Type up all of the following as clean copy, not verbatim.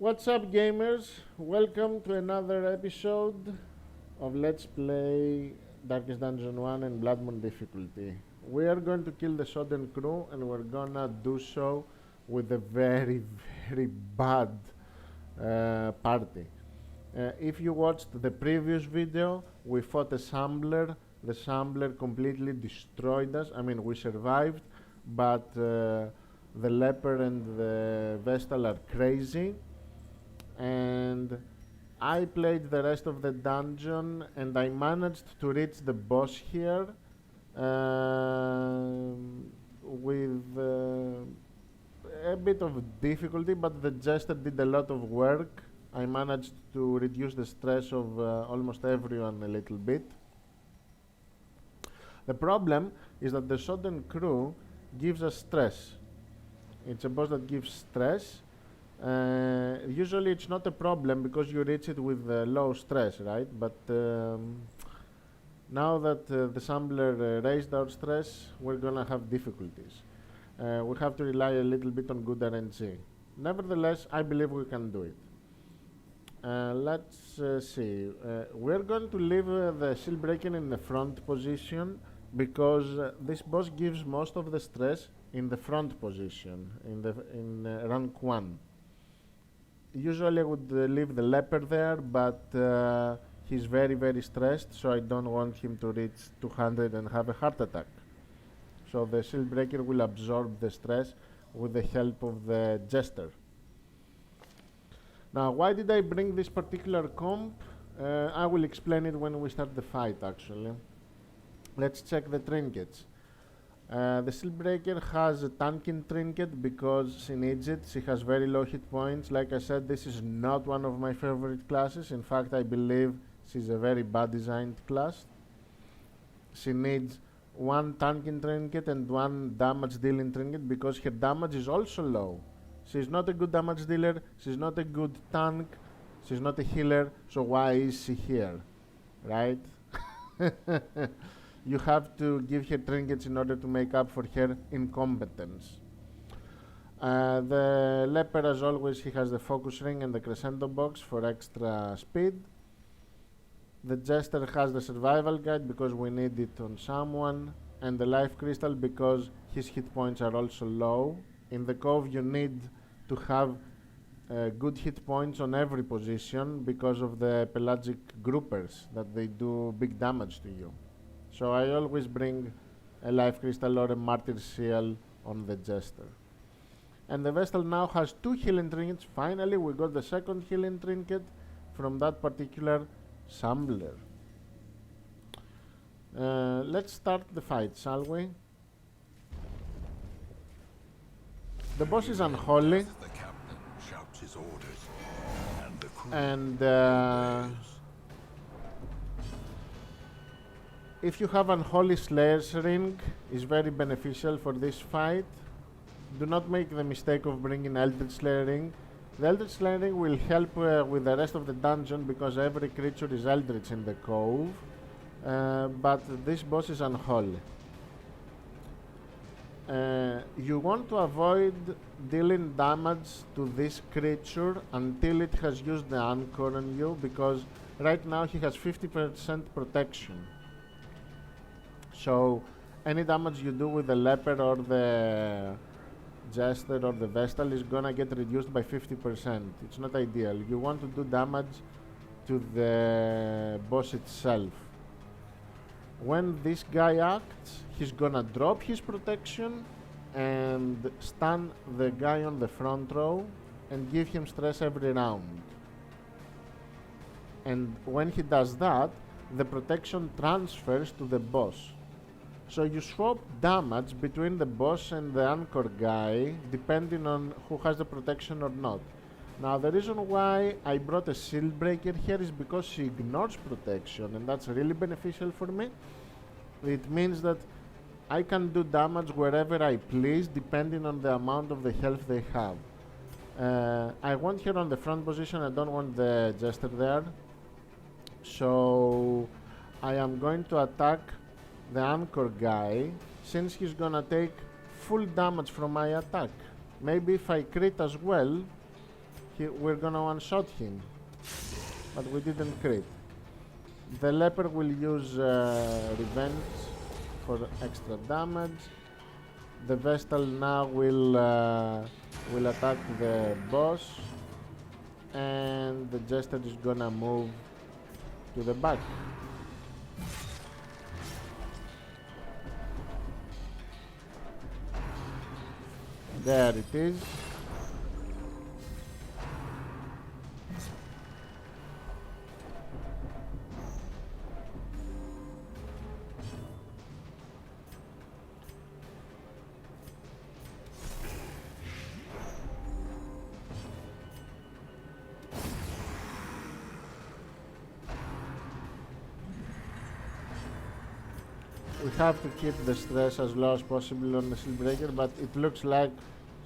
What's up, gamers? Welcome to another episode of Let's Play Darkest Dungeon 1 and Bloodmoon difficulty. We are going to kill the Sodden crew, and we're gonna do so with a very, very bad party. If you watched the previous video, we fought a Shambler. The Shambler completely destroyed us. I mean, we survived, but the Leper and the Vestal are crazy. And I played the rest of the dungeon and I managed to reach the boss here with a bit of difficulty, but the jester did a lot of work. I managed to reduce the stress of almost everyone a little bit. The problem is that the Sodden crew gives us stress. It's a boss that gives stress. Usually it's not a problem because you reach it with low stress, right? But now that the Shambler raised our stress, we're gonna have difficulties. We have to rely a little bit on good RNG. Nevertheless, I believe we can do it. Let's see. We're going to leave the shield breaker in the front position because this boss gives most of the stress in the front position in rank 1. Usually I would leave the leper there, but he's very, very stressed, so I don't want him to reach 200 and have a heart attack. So the shield breaker will absorb the stress with the help of the jester. Now, why did I bring this particular comp? I will explain it when we start the fight, actually. Let's check the trinkets. The Shieldbreaker has a tanking trinket because she needs it. She has very low hit points. Like I said, this is not one of my favorite classes. In fact, I believe she's a very bad designed class. She needs one tanking trinket and one damage dealing trinket because her damage is also low. She's not a good damage dealer, she's not a good tank, she's not a healer, so why is she here? Right? You have to give her trinkets in order to make up for her incompetence. The leper, as always, he has the focus ring and the crescendo box for extra speed. The jester has the survival guide because we need it on someone, and the life crystal because his hit points are also low. In the cove you need to have good hit points on every position because of the pelagic groupers that they do big damage to you. So I always bring a life crystal or a martyr seal on the jester. And the Vestal now has 2 healing trinkets. Finally we got the second healing trinket from that particular Shambler. Let's start the fight, shall we? The boss is unholy, and if you have Unholy Slayer's Ring, is very beneficial for this fight. Do not make the mistake of bringing Eldritch Slayer Ring. The Eldritch Slayer Ring will help with the rest of the dungeon because every creature is Eldritch in the cove, but this boss is unholy. You want to avoid dealing damage to this creature until it has used the anchor on you, because right now he has 50% protection. So any damage you do with the leper or the jester or the vestal is gonna get reduced by 50%. It's not ideal. You want to do damage to the boss itself. When this guy acts, he's gonna drop his protection and stun the guy on the front row and give him stress every round. And when he does that, the protection transfers to the boss. So you swap damage between the boss and the anchor guy depending on who has the protection or not. Now the reason why I brought a shield breaker here is because she ignores protection, and that's really beneficial for me. It means that I can do damage wherever I please depending on the amount of the health they have. I want her on the front position, I don't want the jester there. So I am going to attack the anchor guy since he's gonna take full damage from my attack. Maybe if I crit as well, we're gonna one-shot him. But we didn't crit. The leper will use revenge for extra damage. The Vestal now will attack the boss, and the Jester is gonna move to the back. There it is. We have to keep the stress as low as possible on the Steelbreaker, but it looks like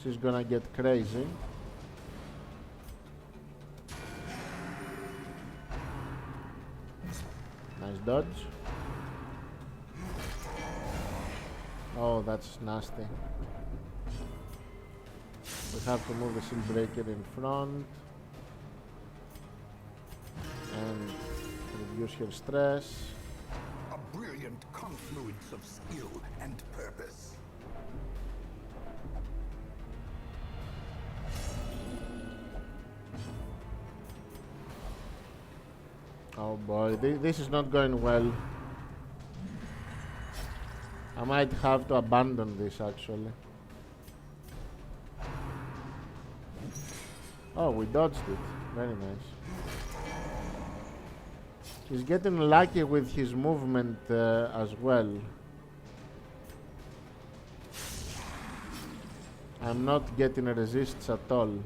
she's gonna get crazy. Nice dodge. Oh, that's nasty. We have to move the Steelbreaker in front and reduce her stress. A brilliant confluence of skill and purpose. Oh boy, this is not going well. I might have to abandon this actually. Oh, we dodged it. Very nice. He's getting lucky with his movement as well. I'm not getting resists at all.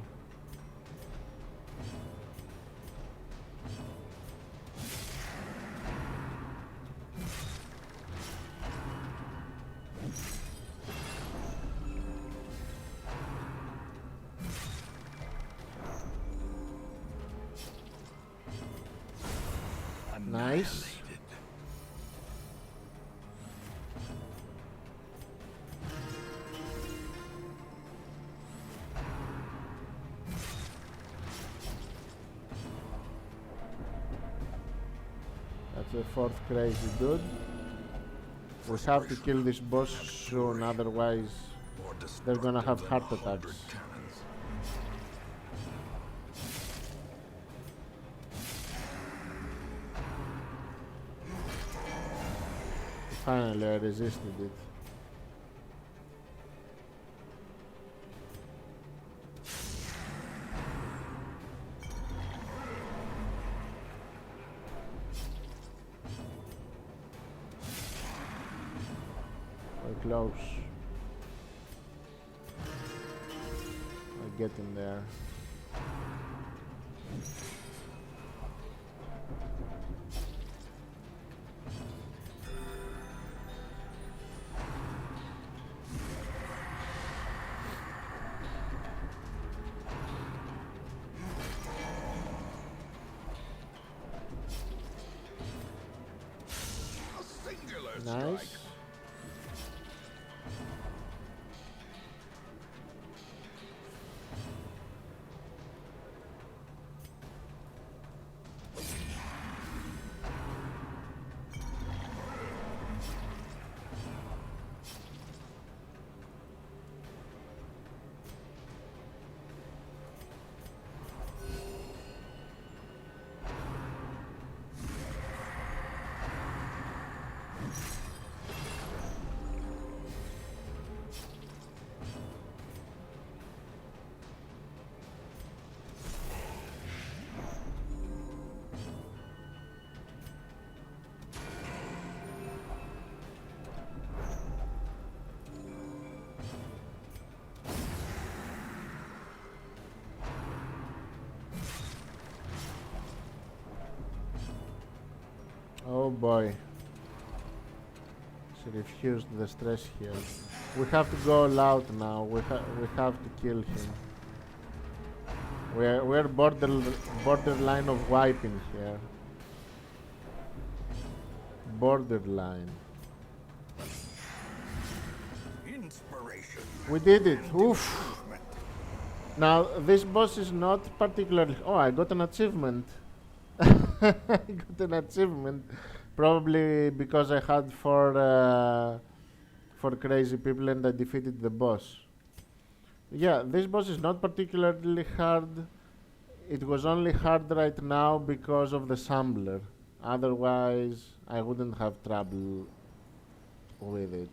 Nice. That's the fourth crazy dude. We have to kill this boss soon, otherwise they're gonna have heart attacks. Finally, I resisted it. We're close. I'll get in there. Nice. Oh boy. She refused the stress heal. We have to go all out now. We have to kill him. We're borderline of wiping here. Borderline. Inspiration. We did it. Oof. Now, this boss is not particularly. Oh, I got an achievement. I got an achievement. Probably because I had for crazy people and I defeated the boss. Yeah, this boss is not particularly hard. It was only hard right now because of the sampler. Otherwise, I wouldn't have trouble with it.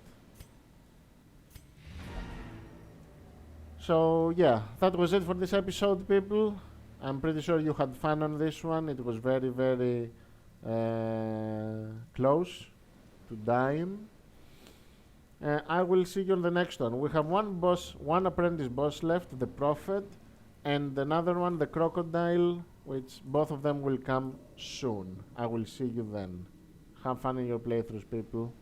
So yeah, that was it for this episode, people. I'm pretty sure you had fun on this one. It was very, very close to dying. I will see you on the next one. We have one apprentice boss left, the Prophet, and another one, the Crocodile, which both of them will come soon. I will see you then. Have fun in your playthroughs, people.